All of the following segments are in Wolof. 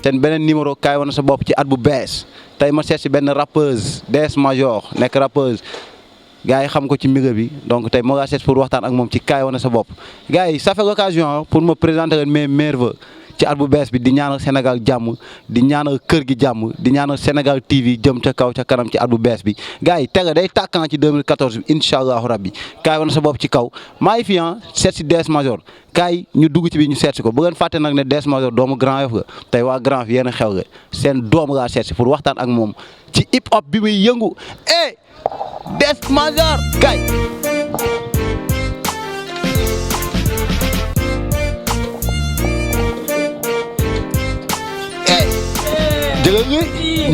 seen beneen numéro kaay wane sa bopp ci at bu bees tey ma seet si benn rappeuse DS Major nekk rappeuse gars yi xam ko ci milieu bi donc tey moo ngaa seet pour waxtaan ak moom ci kaay wane sa bopp gars yi ça fait l'occasion pour me présenter leen mes meilleurs vœux ci at bu bees bi di ñaanal Sénégal jàmm di ñaanal kër gi jàmm di ñaanal Sénégal TV jëm ca kaw ca kanam ci at bu bees bi gars yi tega day tàkkan ci 2014 bi incha allahu rabbi kaay wane sa bopp ci kaw maa ngi fi seet si DS Major kaay ñu dugg ci bi ñu seet si ko bu ngeen fàtte nag ne DS Major doomu Grand Yoff ga tey waa Grand Yoff yéen a xew ga seen doom laa seet si pour waxtaan ak moom ci hip hop bi muy yëngu DS Major kaay. jëgal ñu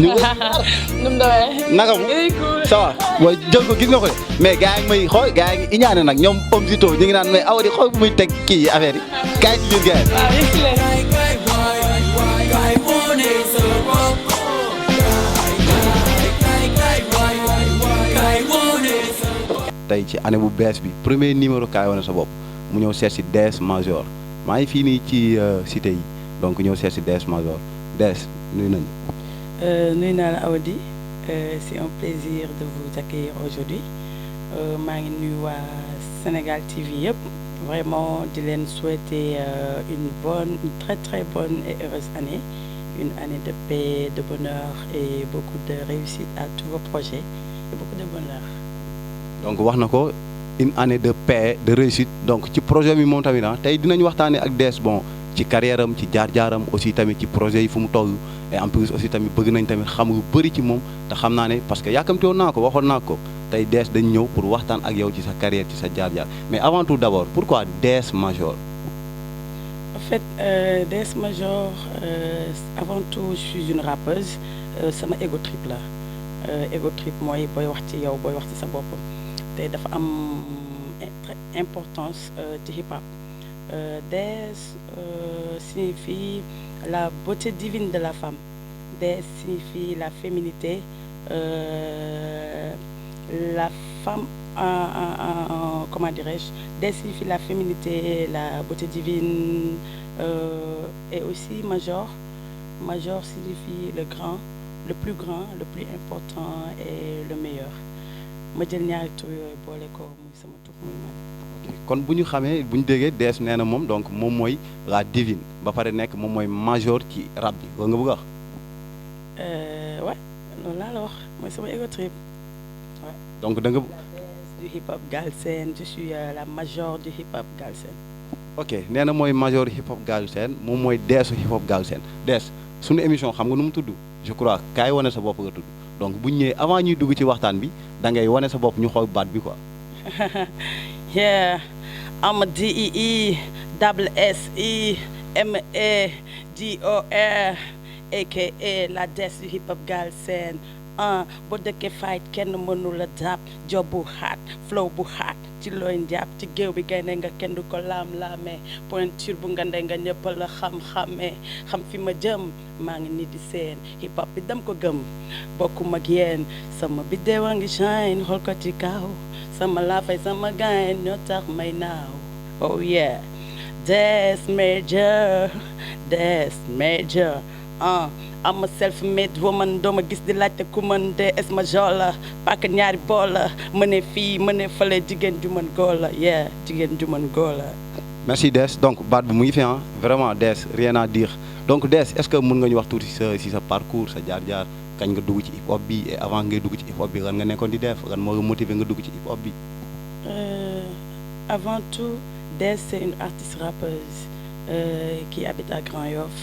nu mu demee. naka mu ça va mooy jël ko gis nga ko de mais gars yi may xool gars yi iñaane nag ñoom Omzito ñu ngi naan mais awa di xool bu muy teg kii affaire yi kaay ci biir gars yi. waaw yëg si leen. tey ci année bu bees bi premier numéro kaay wane sa bopp mu ñëw seet si DS Major maa ngi fii nii ci cité yi donc ñëw seet si DS Major DS nuyu nañu. nuyu naa la Awadi c'est un plaisir de vous accueillir aujourd'hui maa ngi nuyu waa Sénégal TV yëpp vraiment di leen souhaiter une très très bonne et heureuse année une année de paix de bonheur et beaucoup de réussite à tous vos projets et beaucoup de bonheur. donc wax na ko une année de paix de réussite donc ci projet bi moom tamit tey dinañ waxtaanee ak DS bon ci carrière am ci jaar-jaaram aussi tamit ci projet yi fu mu toll et en plus aussi tamit bëgg nañ tamit xam lu bëri ci moom te xam naa ne parce que yàkkamti woon naa ko waxoon naa ko tey DS dañ ñëw pour waxtaan ak yow ci sa carrière ci sa jaar-jaar mais avant tout d'abord pourquoi DS Major. En fait DS Major avant tout je suis une rappeuse sama ego trip la ego trip mooy booy wax ci yow booy wax ci sa bopp te dafa am importance ci hip hop. DS signifie la beauté divine de la femme. DS signifie la féminité, la femme comment dirais-je, DS signifie la féminité, la beauté divine et aussi Major. Major signifie le grand, le plus important et le meilleur. ma jël ñaari tur yooyu boole ko muy sama tur muy man. kon bu ñu xamee bu ñu déggee DS nee na moom donc moom mooy la divine ba pare nekk moom mooy Major ci rap bi loolu nga bëgg a wax. ouais loolu laa la wax mooy sama ego trip. ouais donc da nga. du hip hop Galsen je suis la Major du hip hop Galsen. ok nee na mooy Major hip hop Galsen moom mooy DS hip hop Galsen DS suñu émission xam nga nu mu tudd je crois kaay wane sa bopp nga tudd donc bu ñu ñëwee avant ñuy dugg ci waxtaan bi da ngay wane sa bopp ñu xool baat bi quoi. yeah I'm a DEE double SE MAJOR aka la DS du hip hop Galsen boo dëkkee fight kenn mënu la dab job bu xaat flow bu xaat ci looy njàpp ci géew bi gaynde nga kenn du ko laam-laamee pointure bu ngande nga ñëpp la xam-xamee xam fi ma jëm maa ngi nii di seen hip hop bi dam ko gëm bokkuma ak yéen sama biddew a ngi shine xool ko ci kaw sama laafay sama gain ñoo tax may naaw oh yeah DS Major I'm a self-made woman dooma gis di laajte ku mën DS Major la paak ñaari bool la mëne fii mëne fële jigéen ju mën góor la yeah jigéen ju mën góor la. merci DS donc baat bi mu ngi fi vraiment DS rien à dire donc DS est-ce que mën nga ñu wax tuuti si sa parcours sa jaar-jaar kañ nga dugg ci hip hop bi et avant ngay dugg ci hip hop bi lan nga nekkoon di def lan moo la motivé nga dugg ci hip hop bi. Avant tout DS c'est une artiste rappeuse. Qui habite à Grand Yoff,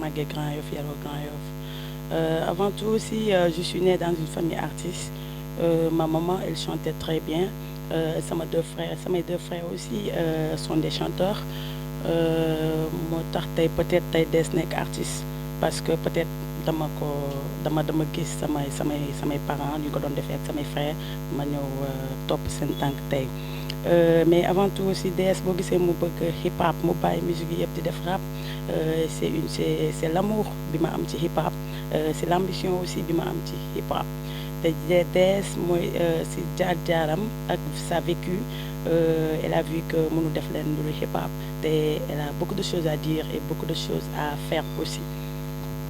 Maguette Grand Yoff, Yalo Grand Yoff. Avant tout aussi, je suis née dans une famille artiste. Ma maman, elle chantait très bien. Mes deux frères aussi sont des chanteurs. Moo tax tey peut-être tey DS nekk artiste parce que peut-être dama gis samay parents ñu ko doon defee ak samay frères ma ñëw topp seen tànk tey. Mais avant tout aussi DS boo gisee mu bëgg hip hop mu bàyyi musique yi yëpp di def rap c'est l'amour bi ma am ci hip hop c'est l'ambition aussi bi ma am ci hip hop te DS mooy si jaar-jaaram ak sa vécu elle a vu que mënu def leen lu hip hop te elle a beaucoup de choses à dire et beaucoup de choses à faire aussi.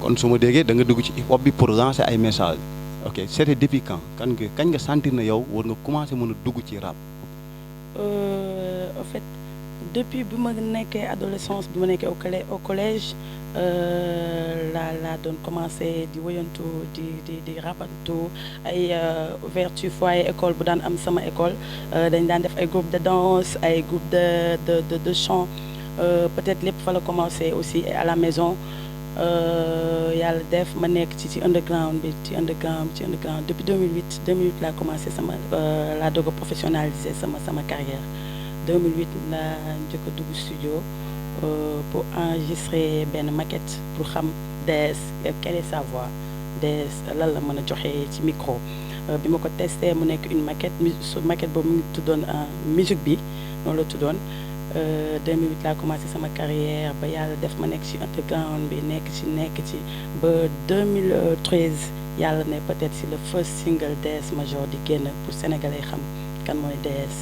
kon su ma déggee da nga dugg ci hip hop bi pour lancer ay messages ok c'était depuis quand kañ nga sentir na yow war nga commencer mën a dugg ci rap. En fait depuis bi ma nekkee adolescence bi ma nekkee au collège laa doon commencé di woyantu di rapantu ay ouverture foyer école bu daan am sama école dañ daan def ay groupe de danse ay groupe de chant peut-être lépp fa la commencé aussi à la maison yàlla def ma nekk ci underground bi ci underground depuis 2008 laa commencé laa doog a professionnaliser sama carrière 2008 laa njëkk a dugg studio pour enregistrer benn maquette pour xam DS quelle est sa voix DS lan la mën a joxe ci micro bi ma ko testé mu nekk une maquette boobu mu ngi tuddoon musique bi noonu la tuddoon 2008 laa commencé sama carrière ba yàlla def ma nekk ci underground bi nekk ci ba 2013 yàlla ne peut-être si le first single DS Major di génn pour sénégalais xam kan mooy DS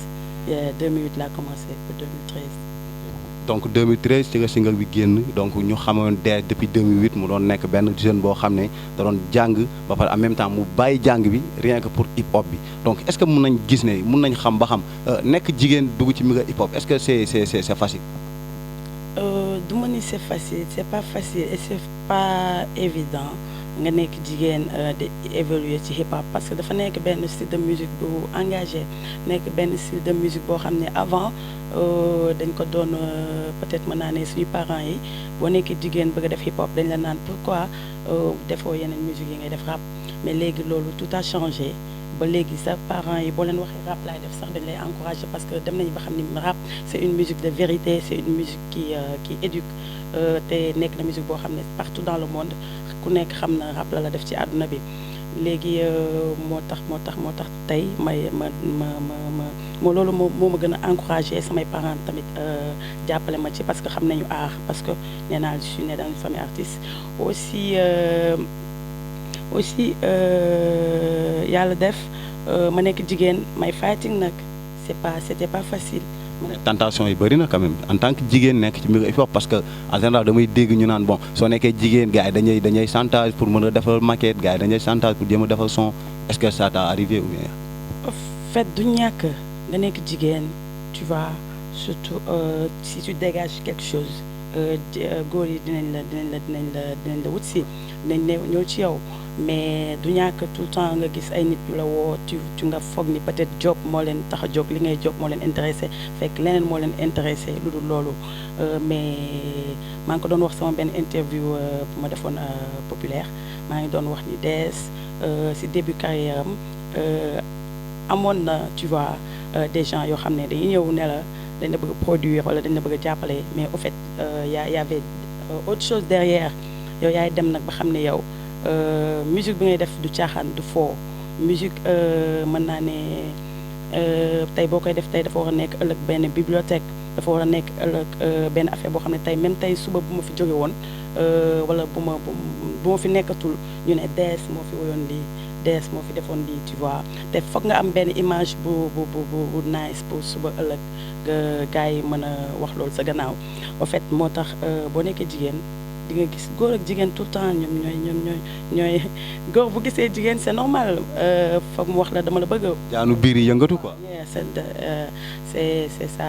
2008 laa commencé pour 2013. donc 2013 ci nga single bi génn donc ñu xamoon DS depuis 2008 mu doon nekk benn jeune boo xam ne da doon jàng ba pare en même temps mu bàyyi jàng bi rien que pour hip hop bi donc est-ce que mun nañ gis ne mun nañ xam ba xam nekk jigéen dugg ci milieu hip hop est-ce que c'est facile. du ma ni c'est facile c'est pas facile et c'est pas évident nga nekk jigéen di évoluer ci hip hop parce que dafa nekk benn style de musique bu engagé nekk benn style de musique boo xam ne avant dañ ko doon peut-être mën naa ne suñu parents yi boo nekkee jigéen bëgg a def hip hop dañ la naan pourquoi defoo yeneen musique yi ngay def rap mais léegi loolu tout a changé ba léegi sa parents yi boo leen waxee rap laay def sax dañ lay encourager parce que dem nañu ba xam ni rap c'est une musique de vérité c'est une musique qui éduque te nekk na musique boo xam ne partout dans le monde ku nekk xam na rap la def ci àdduna bi léegi moo tax tey loolu moo ma gën a encourager samay parents tamit jàppale ma ci parce que xam nañu art parce que nee naa je suis née dans une famille artiste aussi yàlla def ma nekk jigéen may fighting nag c'était pas facile. tentation yi bëri na quand même en tant que jigéen nekk ci milieu hip hop parce que en général damay dégg ñu naan bon soo nekkee jigéen gars yi dañuy chantage pour mën a defal maquette gars yi dañuy chantage pour jéem a defal son est-ce que ça t'est arrivé ou bien. en fait du ñàkk nga nekk jigéen tu vois surtout si tu dégages quelque chose góor yi dinañ la wut si dinañ ñëw ci yow mais du ñàkk tout le temps nga gis ay nit yu la woo tu nga foog ni peut-être job moo leen tax a jóg li ngay job moo leen intéressé fekk leneen moo leen intéressé lu dul loolu mais maa ngi ko doon wax sama benn interview bu ma defoon populaire maa ngi doon wax ni DS si début carrière am amoon na tu vois des gens yoo xam ne dañuy ñëw ne la dañ la bëgg a produire wala dañ la bëgg a jàppale mais au fait y avait autre chose derrière yow yaay dem nag ba xam ne yow musique bi ngay def du caaxaan du foo musique mën naa ne tey boo koy def tey dafa war a nekk ëllëg benn bibliothèque dafa war a nekk ëllëg benn affaire boo xam ne tey même tey suba bu ma fi jóge woon wala bu ma fi nekkatul ñu ne DS moo fi woyoon lii DS moo fi defoon lii tu vois te foog nga am benn image bu nice pour suba ëllëg gars yi mën a wax loolu sa gannaaw en fait moo tax boo nekkee jigéen di nga gis góor ak jigéen tout le temps ñooy góor bu gisee jigéen c'est normal foog mu wax la dama la bëgg. jaanu biir yi yëngatu quoi. c'est ça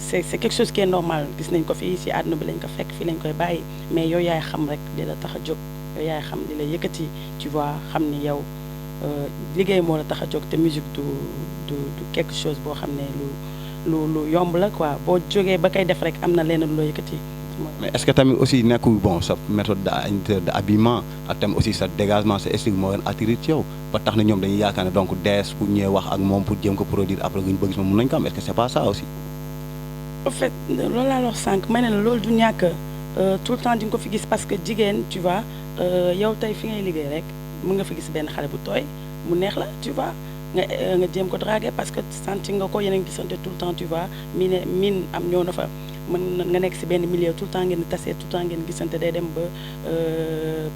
c'est quelque chose qui est normal gis nañ ko fii ci àdduna bi lañ ko fekk fii lañ koy bàyyi mais yow yaay xam rek li la tax a jóg yow yaay xam li la yëkkati tu vois xam ni yow liggéey moo la tax a jóg te musique du quelque chose boo xam ne lu yomb la quoi boo jógee ba koy def rek am na leneen loo yëkkati. mais est-ce que tamit aussi nekkul bon sa méthode d'habillement ak tamit aussi sa dégagement sa style moo leen attiré ci yow ba tax na ñoom dañuy yaakaar ne donc DS pour ñëwee wax ak moom pour jéem ko produire après ñu bëgg moom mën nañu ko am est-ce que c'est pas ça aussi. en fait loolu laa wax sànq may ne la loolu du ñàkk tout le temps di nga ko fi gis parce que jigéen tu vois yow tey fi ngay liggéey rek mën nga fi gis benn xale bu tooy mu neex la tu vois nga jéem ko draguer parce que sentir nga ko yeneen gisante tout le temps tu vois miin am ñëw na fa. mën nga nekk ci benn milieu tout le temps ngeen di tasee tout le temps ngeen gisante day dem ba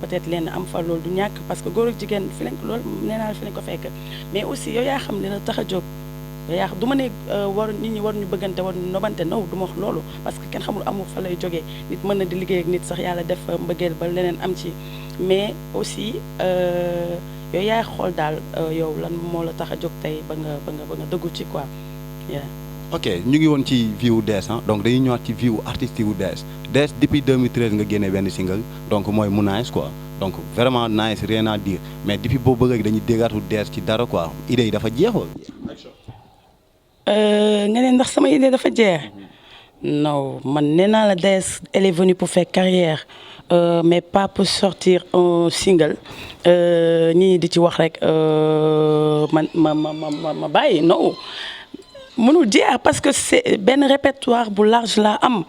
peut-être lenn am fa loolu du ñàkk parce que góor ak jigéen fi lañ loolu nee naa la fi lañ ko fekk mais aussi yow yaa xam li la tax a jóg yaa du ma ne war nit ñi waruñu bëggante waruñu nobante non du ma wax loolu parce que kenn xamul amour fa lay jógee nit mën na di liggéey ak nit sax yàlla def mbëggeel ba leneen am ci mais aussi yow yaay xool daal yow lan moo la tax a jóg tey ba nga dëggu ci quoi. ok ñu ngi woon ci vie wu Dess donc dañuy ñëwaat ci vie wu artiste wu Dess depuis 2013 nga génnee benn single donc mooy mu nice quoi donc vraiment nice rien à dire mais depuis boobu bëgg dañuy déggaatu Dess ci dara quoi idée yi dafa jeexoo. nga ne ndax sama idée dafa jeex non man nee naa la Dess elle est venue pour faire carrière mais pas pour sortir un single ñii di ci wax rek ma bàyyi non. mënul jeex parce que c'est benn répertoire bu large laa am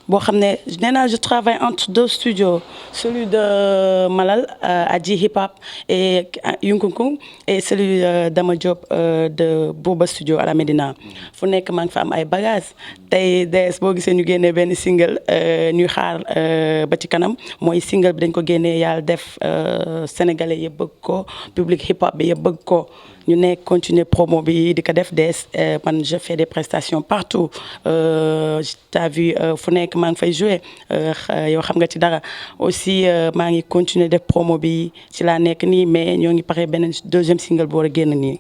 boo xam ne nee naa je travaille entre deux studios celui de Malal Adji Hip Hop et Yunkunkung et celui d'Ama Diop de Boba Studio à la Médina fu nekk maa ngi fa am ay bagages tey Dess boo gisee ñu génnee benn single ñuy xaar ba ci kanam mooy single bi dañ ko génnee yàlla def sénégalais yëpp bëgg ko public hip hop bi yëpp bëgg ko. ñu nekk continuer promo bi di ko def Dess man je fais des prestations partout t'as vu fu nekk maa ngi fay jouer yow xam nga ci dara aussi maa ngi continuer def promo bi ci laa nekk nii mais ñoo ngi pare beneen deuxième single boo war a génn nii.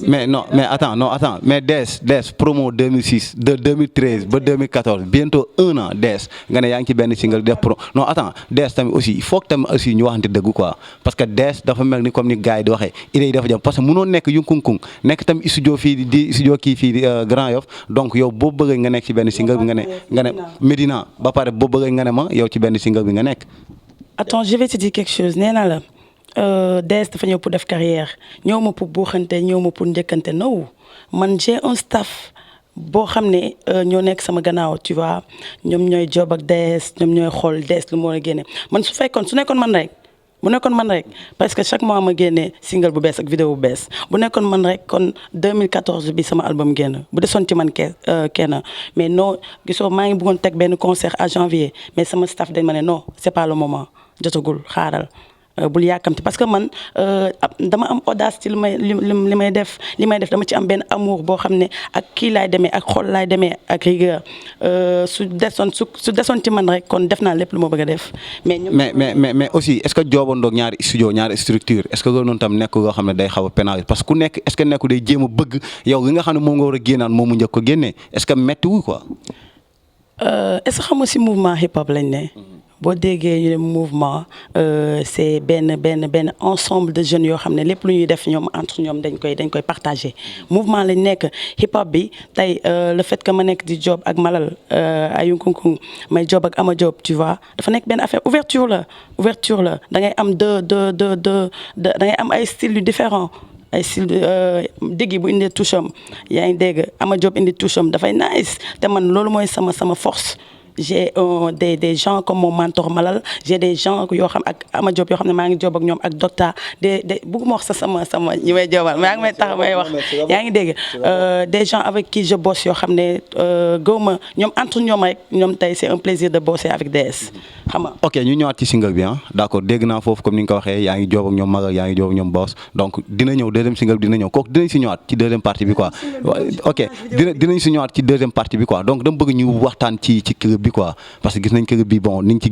mais non mais attends mais Dess promo 2006 de 2013 ba 2014 bientôt 1 an Dess nga ne yaa ngi ci benn single def pro non attends Dess tamit aussi il faut que tamit aussi ñu waxante dëgg quoi parce que Dess dafa mel ni comme ni gars yi di waxee idée yi dafa jëm parce que mënoo nekk Yunkunkung nekk tam studio fii di studio kii fii di Grand Yoff donc yow boo bëggee nga nekk ci benn single bi nga ne Médina ba pare boo bëggee nga ne ma yow ci benn single bi nga nekk. Attends, je vais te dire quelque chose nee naa la Dess dafa ñëw pour def carrière ñëw ma pour buuxante ñëw ma pour njëkkante non man j'ai un staff boo xam ne ñoo nekk sama gannaaw tu vois ñoom ñooy job ak Dess ñoom ñooy xool Dess lu mu war a génne man su nekkoon man rek. bu nekkoon man rek parce que chaque mois ma génne single bu bees ak vidéo bu bees bu nekkoon man rek kon 2014 bi sama album génn bu desoon ci man kenn mais non gisoo maa ngi bëggoon teg benn concert à janvier mais sama staff dañ ma ne non c'est pas le moment jotagul xaaral bul yàkkamti parce que man dama am audace ci li may def dama ci am benn amour boo xam ne ak kii laay demee ak xol laay demee ak rigueur su desoon ci man rek kon def naa lépp lu ma bëgg a def. mais aussi est-ce que joobandoog ñaari studio ñaari structure est-ce que loolu noonu tam nekk loo xam ne day xaw a pénal parce que ku nekk est-ce que nekku day jéem a bëgg yow li nga xam ne moom nga war a génnaan moom mu njëkk ko génnee est-ce que méttiwul quoi. est-ce que xam nga si mouvement hip hop lañ ne. boo déggee ñu ne mouvement c'est benn ensemble de jeunes yoo xam ne lépp lu ñuy def ñoom entre ñoom dañ koy partager mouvement lañ nekk hip hop bi tey le fait que ma nekk di job ak Malal ay Yunkunkung may job ak Ama Diop tu vois dafa nekk benn affaire ouverture la da ngay am da ngay am ay styles yu différents ay style diggi bu indee touche am yaa ngi dégg Ama Diop indi touche am dafay nice te man loolu mooy sama force. J'ai des gens comme mon mentor Malal j'ai des gens yoo xam ak Ama Diop yoo xam ne maa ngi job ak ñoom ak docteur bëgguma wax sa sama ñi may jobal yaa ngi may tax may wax yaa ngi dégg des gens avec qui je bosse yoo xam ne gëwma ñoom entre ñoom rek ñoom tey c'est un plaisir de bosser avec Dess xam nga. ok ñu ñëwaat ci single bi d'accord dégg naa foofu comme ni nga ko waxee yaa ngi job ak ñoom Malal yaa ngi job ak ñoom Boss donc dina ñëw deuxième single bi dina ñëw kooku dinañ si ñëwaat ci deuxième partie bi quoi ok dinañ si ñëwaat ci deuxième partie bi quoi donc dama bëgg ñu waxtaan ci clip bi quoi parce que gis nañ clip bi bon niñ ci